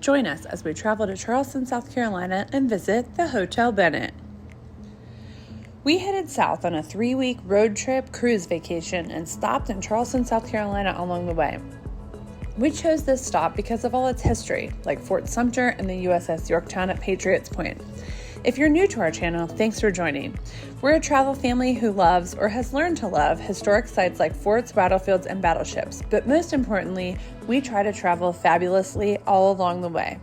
Join us as we travel to Charleston, South Carolina and visit the Hotel Bennett. We headed south on a 3-week road trip cruise vacation and stopped in Charleston, South Carolina along the way. We chose this stop because of all its history, like Fort Sumter and the USS Yorktown at Patriots Point. If you're new to our channel, thanks for joining. We're a travel family who loves or has learned to love historic sites like forts, battlefields, and battleships, but most importantly, we try to travel fabulously all along the way.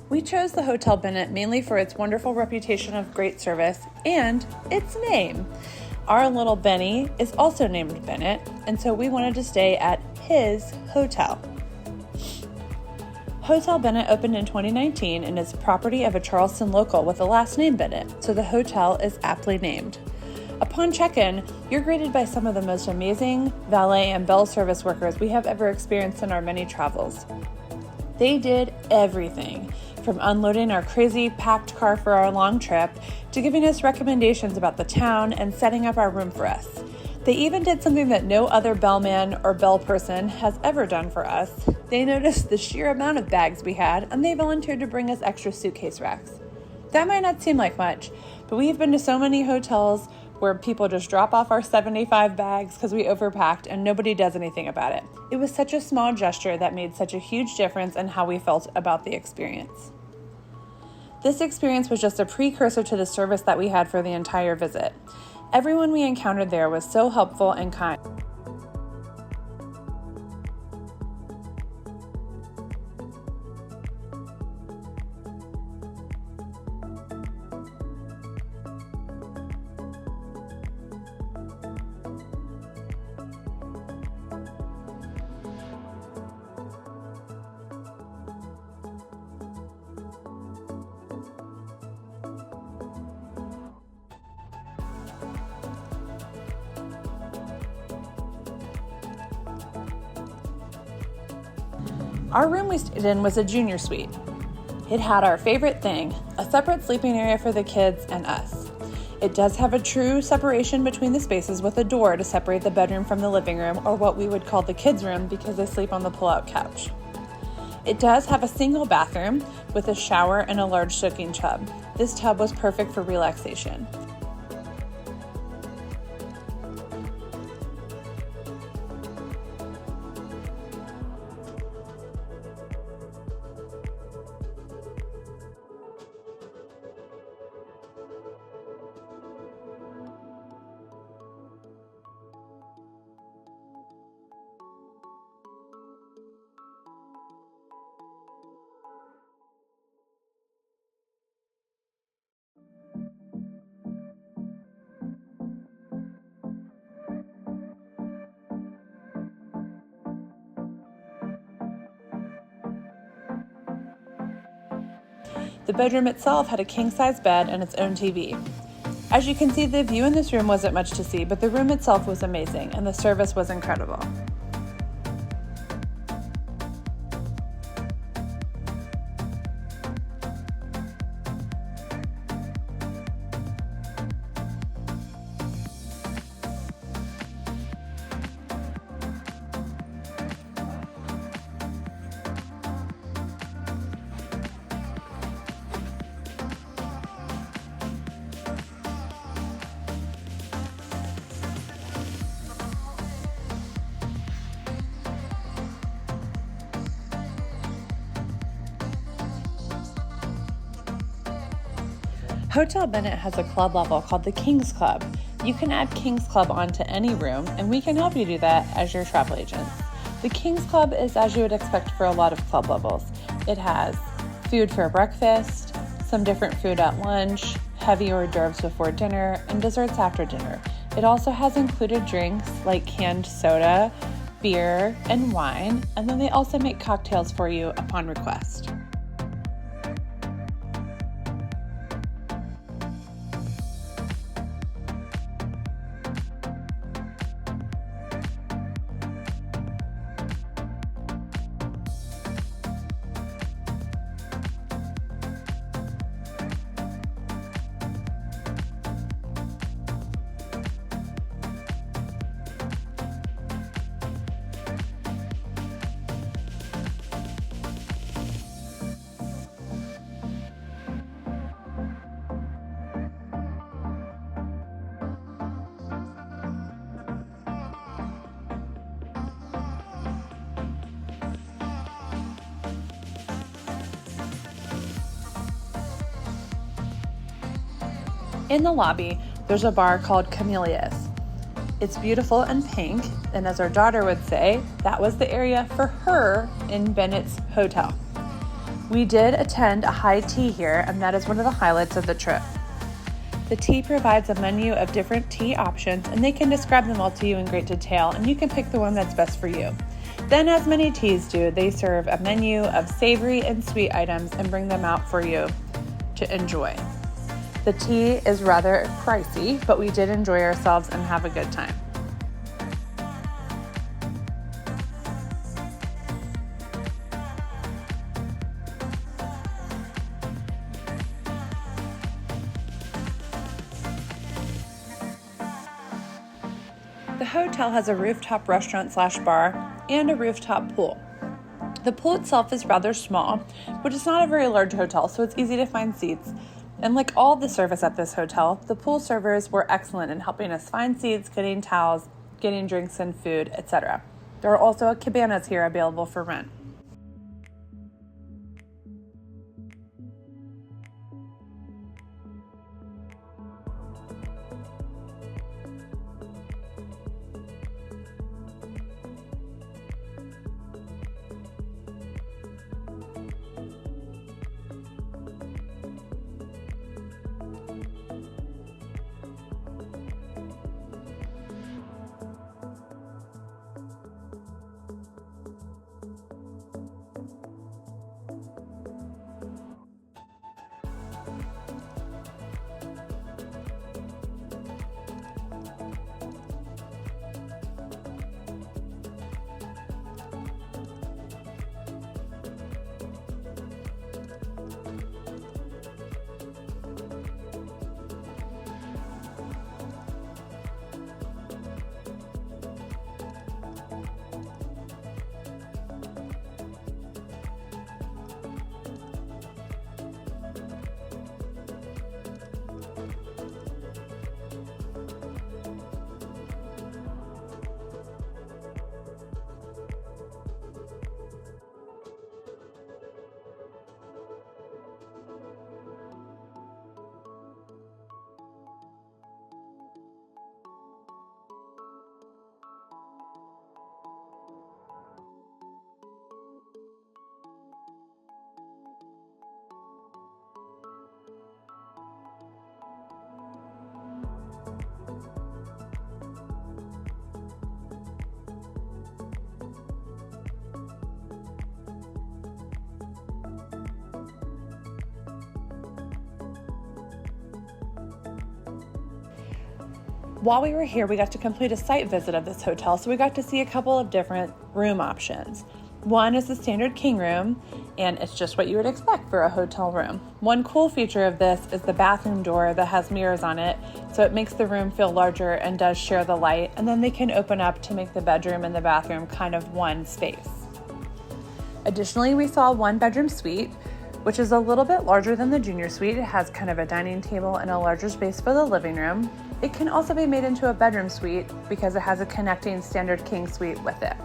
We chose the Hotel Bennett mainly for its wonderful reputation of great service and its name. Our little Benny is also named Bennett, and so we wanted to stay at his hotel. Hotel Bennett opened in 2019 and is property of a Charleston local with the last name Bennett, so the hotel is aptly named. Upon check-in, you're greeted by some of the most amazing valet and bell service workers we have ever experienced in our many travels. They did everything, from unloading our crazy packed car for our long trip to giving us recommendations about the town and setting up our room for us. They even did something that no other bellman or bell person has ever done for us. They noticed the sheer amount of bags we had, and they volunteered to bring us extra suitcase racks. That might not seem like much, but we have been to so many hotels where people just drop off our 75 bags because we overpacked and nobody does anything about it. It was such a small gesture that made such a huge difference in how we felt about the experience. This experience was just a precursor to the service that we had for the entire visit. Everyone we encountered there was so helpful and kind. Our room we stayed in was a junior suite. It had our favorite thing, a separate sleeping area for the kids and us. It does have a true separation between the spaces with a door to separate the bedroom from the living room, or what we would call the kids' room because they sleep on the pull-out couch. It does have a single bathroom with a shower and a large soaking tub. This tub was perfect for relaxation. The bedroom itself had a king-size bed and its own TV. As you can see, the view in this room wasn't much to see, but the room itself was amazing and the service was incredible. Hotel Bennett has a club level called the King's Club. You can add King's Club onto any room, and we can help you do that as your travel agents. The King's Club is as you would expect for a lot of club levels. It has food for breakfast, some different food at lunch, heavy hors d'oeuvres before dinner, and desserts after dinner. It also has included drinks like canned soda, beer, and wine, and then they also make cocktails for you upon request. In the lobby, there's a bar called Camellias. It's beautiful and pink, and as our daughter would say, that was the area for her in Bennett's hotel. We did attend a high tea here, and that is one of the highlights of the trip. The tea provides a menu of different tea options, and they can describe them all to you in great detail, and you can pick the one that's best for you. Then, as many teas do, they serve a menu of savory and sweet items and bring them out for you to enjoy. The tea is rather pricey, but we did enjoy ourselves and have a good time. The hotel has a rooftop restaurant/bar and a rooftop pool. The pool itself is rather small, but it's not a very large hotel, so it's easy to find seats. And like all the service at this hotel, the pool servers were excellent in helping us find seats, getting towels, getting drinks and food, etc. There are also cabanas here available for rent. While we were here, we got to complete a site visit of this hotel, so we got to see a couple of different room options. One is the standard king room, and it's just what you would expect for a hotel room. One cool feature of this is the bathroom door that has mirrors on it, so it makes the room feel larger and does share the light, and then they can open up to make the bedroom and the bathroom kind of one space. Additionally, we saw a one-bedroom suite, which is a little bit larger than the junior suite. It has kind of a dining table and a larger space for the living room. It can also be made into a bedroom suite because it has a connecting standard king suite with it.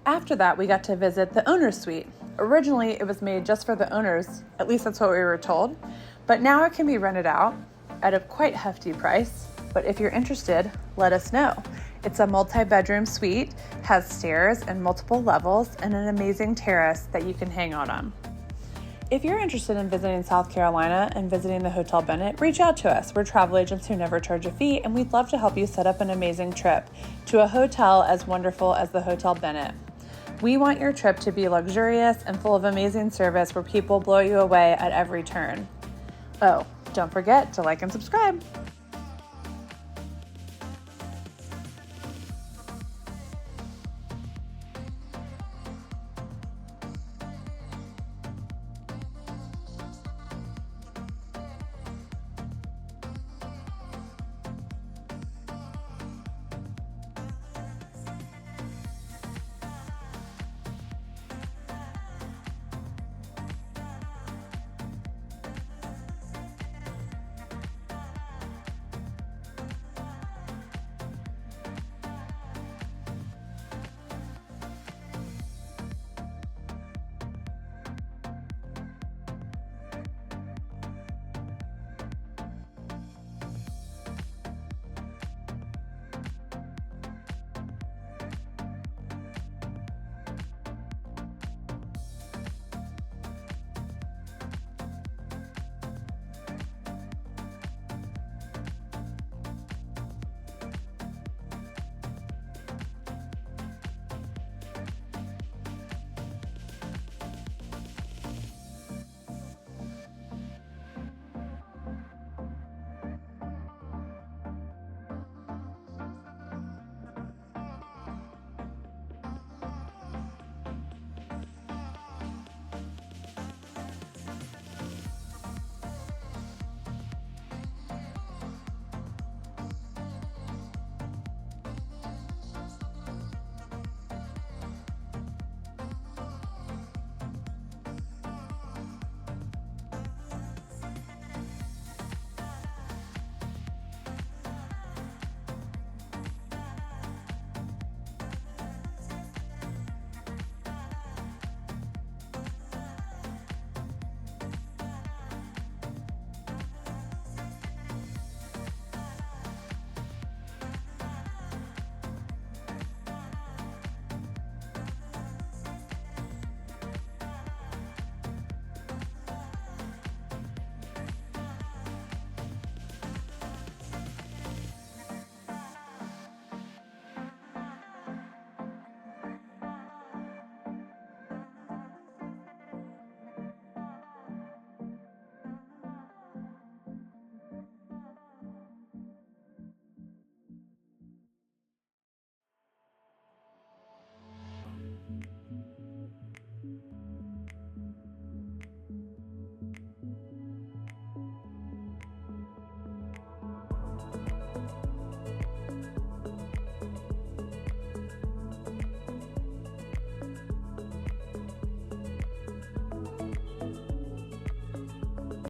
After that, we got to visit the owner's suite. Originally, it was made just for the owners, at least that's what we were told, but now it can be rented out at a quite hefty price. But if you're interested, let us know. It's a multi-bedroom suite, has stairs and multiple levels, and an amazing terrace that you can hang out on. If you're interested in visiting South Carolina and visiting the Hotel Bennett, reach out to us. We're travel agents who never charge a fee, and we'd love to help you set up an amazing trip to a hotel as wonderful as the Hotel Bennett. We want your trip to be luxurious and full of amazing service where people blow you away at every turn. Oh, don't forget to like and subscribe.